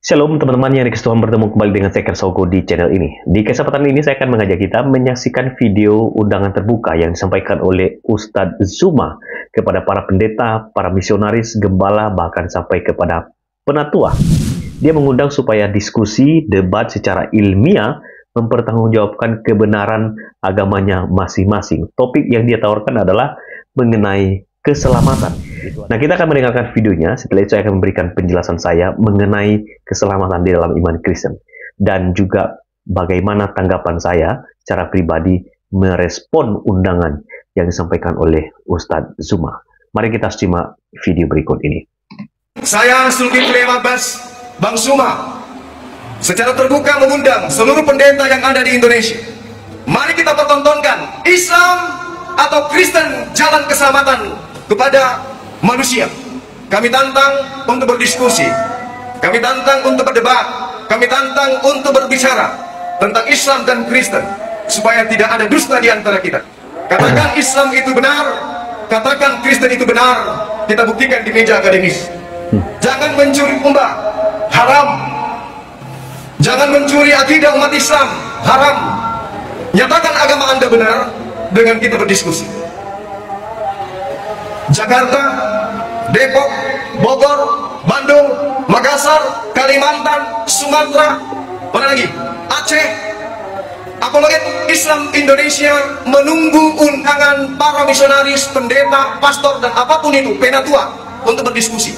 Shalom teman-teman yang dikasih Tuhan, bertemu kembali dengan saya Kersogo di channel ini. Di kesempatan ini saya akan mengajak kita menyaksikan video undangan terbuka yang disampaikan oleh Ustadz Zuma kepada para pendeta, para misionaris, gembala, bahkan sampai kepada penatua. Dia mengundang supaya diskusi, debat secara ilmiah mempertanggungjawabkan kebenaran agamanya masing-masing. Topik yang dia tawarkan adalah mengenai keselamatan. Nah, kita akan mendengarkan videonya. Setelah itu saya akan memberikan penjelasan saya mengenai keselamatan di dalam iman Kristen. Dan juga bagaimana tanggapan saya secara pribadi merespon undangan yang disampaikan oleh Ustadz Zuma. Mari kita simak video berikut ini. Saya Zulkifli Abbas, Bang Zuma, secara terbuka mengundang seluruh pendeta yang ada di Indonesia. Mari kita pertontonkan Islam atau Kristen jalan keselamatan kepada manusia. Kami tantang untuk berdiskusi, kami tantang untuk berdebat, kami tantang untuk berbicara tentang Islam dan Kristen, supaya tidak ada dusta di antara kita. Katakan Islam itu benar, katakan Kristen itu benar, kita buktikan di meja akademis. Jangan mencuri pomba, haram. Jangan mencuri akidah umat Islam, haram. Nyatakan agama Anda benar dengan kita berdiskusi. Jakarta, Depok, Bogor, Bandung, Makassar, Kalimantan, Sumatera, mana lagi? Aceh, apalagi Islam Indonesia menunggu undangan para misionaris, pendeta, pastor, dan apapun itu, penatua untuk berdiskusi.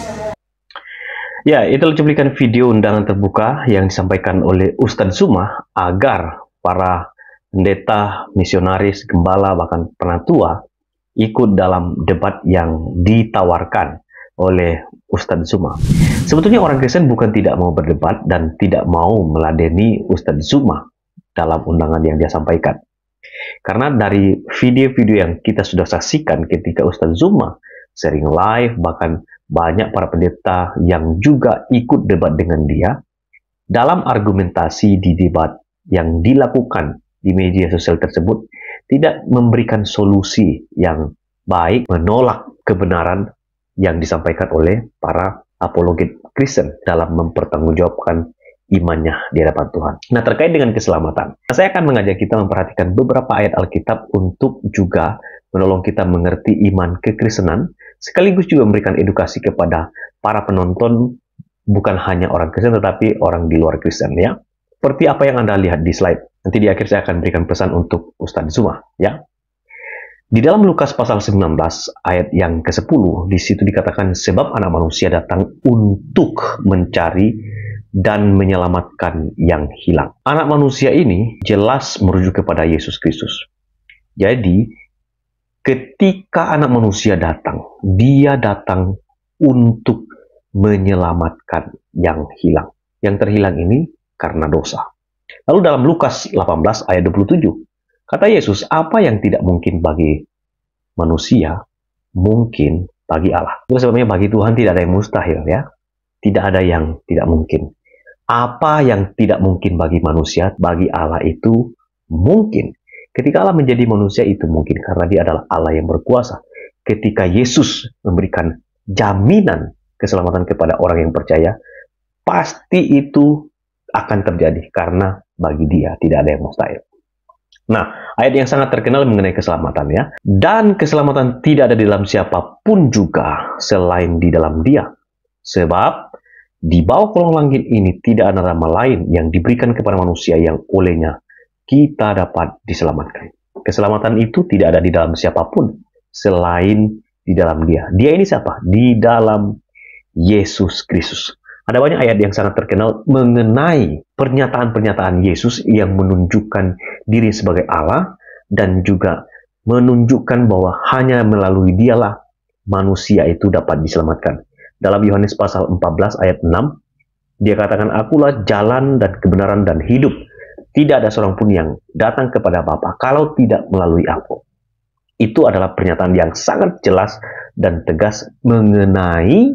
Ya, itu cuplikan video undangan terbuka yang disampaikan oleh Ustadz Zuma agar para pendeta, misionaris, gembala, bahkan penatua ikut dalam debat yang ditawarkan oleh Ustadz Zuma. Sebetulnya orang Kristen bukan tidak mau berdebat dan tidak mau meladeni Ustadz Zuma dalam undangan yang dia sampaikan. Karena dari video-video yang kita sudah saksikan ketika Ustadz Zuma sering live, bahkan banyak para pendeta yang juga ikut debat dengan dia, dalam argumentasi di debat yang dilakukan di media sosial tersebut, tidak memberikan solusi yang baik menolak kebenaran yang disampaikan oleh para apologet Kristen dalam mempertanggungjawabkan imannya di hadapan Tuhan. Nah, terkait dengan keselamatan, saya akan mengajak kita memperhatikan beberapa ayat Alkitab untuk juga menolong kita mengerti iman kekristenan, sekaligus juga memberikan edukasi kepada para penonton, bukan hanya orang Kristen tetapi orang di luar Kristen, ya. Seperti apa yang Anda lihat di slide. Nanti di akhir saya akan berikan pesan untuk Ustadz Zuma, ya. Di dalam Lukas pasal 19 ayat yang ke-10, di situ dikatakan sebab anak manusia datang untuk mencari dan menyelamatkan yang hilang. Anak manusia ini jelas merujuk kepada Yesus Kristus. Jadi, ketika anak manusia datang, dia datang untuk menyelamatkan yang hilang. Yang terhilang ini karena dosa. Lalu dalam Lukas 18 ayat 27, kata Yesus, apa yang tidak mungkin bagi manusia, mungkin bagi Allah. Itu sebabnya bagi Tuhan tidak ada yang mustahil, ya. Tidak ada yang tidak mungkin. Apa yang tidak mungkin bagi manusia, bagi Allah itu mungkin. Ketika Allah menjadi manusia itu mungkin, karena dia adalah Allah yang berkuasa. Ketika Yesus memberikan jaminan keselamatan kepada orang yang percaya, pasti itu akan terjadi, karena bagi dia tidak ada yang mustahil. Nah, ayat yang sangat terkenal mengenai keselamatan, ya. Dan keselamatan tidak ada di dalam siapapun juga selain di dalam dia. Sebab di bawah kolong langit ini tidak ada nama lain yang diberikan kepada manusia yang olehnya kita dapat diselamatkan. Keselamatan itu tidak ada di dalam siapapun selain di dalam dia. Dia ini siapa? Di dalam Yesus Kristus. Ada banyak ayat yang sangat terkenal mengenai pernyataan-pernyataan Yesus yang menunjukkan diri sebagai Allah dan juga menunjukkan bahwa hanya melalui dialah manusia itu dapat diselamatkan. Dalam Yohanes pasal 14 ayat 6, dia katakan, akulah jalan dan kebenaran dan hidup. Tidak ada seorang pun yang datang kepada Bapa kalau tidak melalui aku. Itu adalah pernyataan yang sangat jelas dan tegas mengenai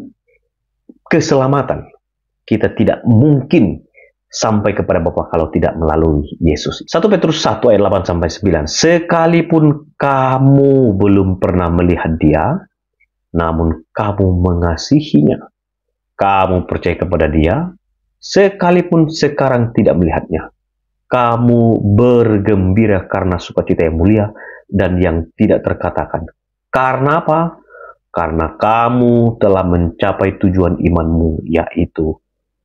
keselamatan. Kita tidak mungkin sampai kepada Bapa kalau tidak melalui Yesus. 1 Petrus 1 ayat 8-9. Sekalipun kamu belum pernah melihat dia, namun kamu mengasihinya. Kamu percaya kepada dia, sekalipun sekarang tidak melihatnya. Kamu bergembira karena sukacita yang mulia dan yang tidak terkatakan. Karena apa? Karena kamu telah mencapai tujuan imanmu, yaitu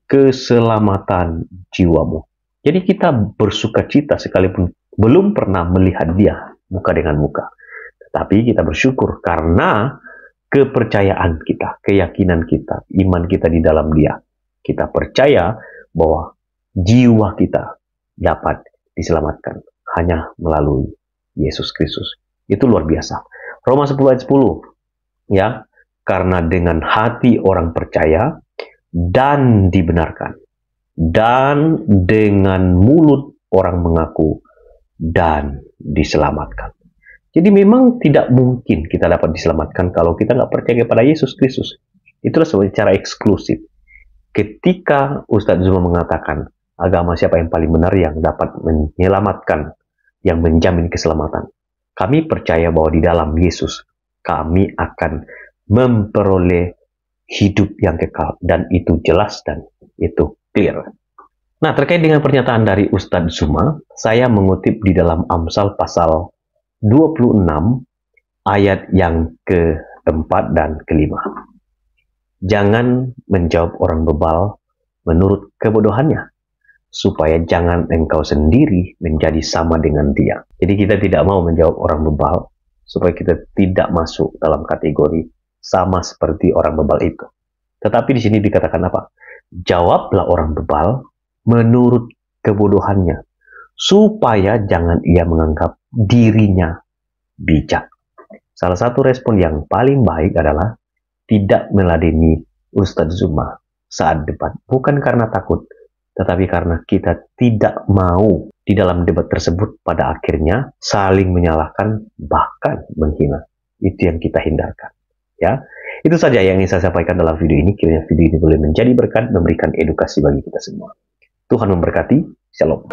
keselamatan jiwamu. Jadi kita bersukacita sekalipun belum pernah melihat dia muka dengan muka. Tetapi kita bersyukur karena kepercayaan kita, keyakinan kita, iman kita di dalam dia. Kita percaya bahwa jiwa kita dapat diselamatkan hanya melalui Yesus Kristus. Itu luar biasa. Roma 10 ayat 10. Ya, karena dengan hati orang percaya dan dibenarkan, dan dengan mulut orang mengaku dan diselamatkan. Jadi memang tidak mungkin kita dapat diselamatkan kalau kita nggak percaya kepada Yesus Kristus. Itulah secara eksklusif. Ketika Ustadz Zuma mengatakan agama siapa yang paling benar yang dapat menyelamatkan, yang menjamin keselamatan, kami percaya bahwa di dalam Yesus kami akan memperoleh hidup yang kekal, dan itu jelas dan itu clear. Nah, terkait dengan pernyataan dari Ustadz Zuma, saya mengutip di dalam Amsal pasal 26 ayat yang keempat dan kelima. Jangan menjawab orang bebal menurut kebodohannya, supaya jangan engkau sendiri menjadi sama dengan dia. Jadi kita tidak mau menjawab orang bebal, supaya kita tidak masuk dalam kategori sama seperti orang bebal itu. Tetapi di sini dikatakan apa? Jawablah orang bebal menurut kebodohannya, supaya jangan ia menganggap dirinya bijak. Salah satu respon yang paling baik adalah tidak meladeni Ustadz Zuma saat debat. Bukan karena takut, tetapi karena kita tidak mau di dalam debat tersebut pada akhirnya saling menyalahkan, bahkan menghina. Itu yang kita hindarkan. Ya, itu saja yang ingin saya sampaikan dalam video ini. Kiranya video ini boleh menjadi berkat, memberikan edukasi bagi kita semua. Tuhan memberkati. Shalom.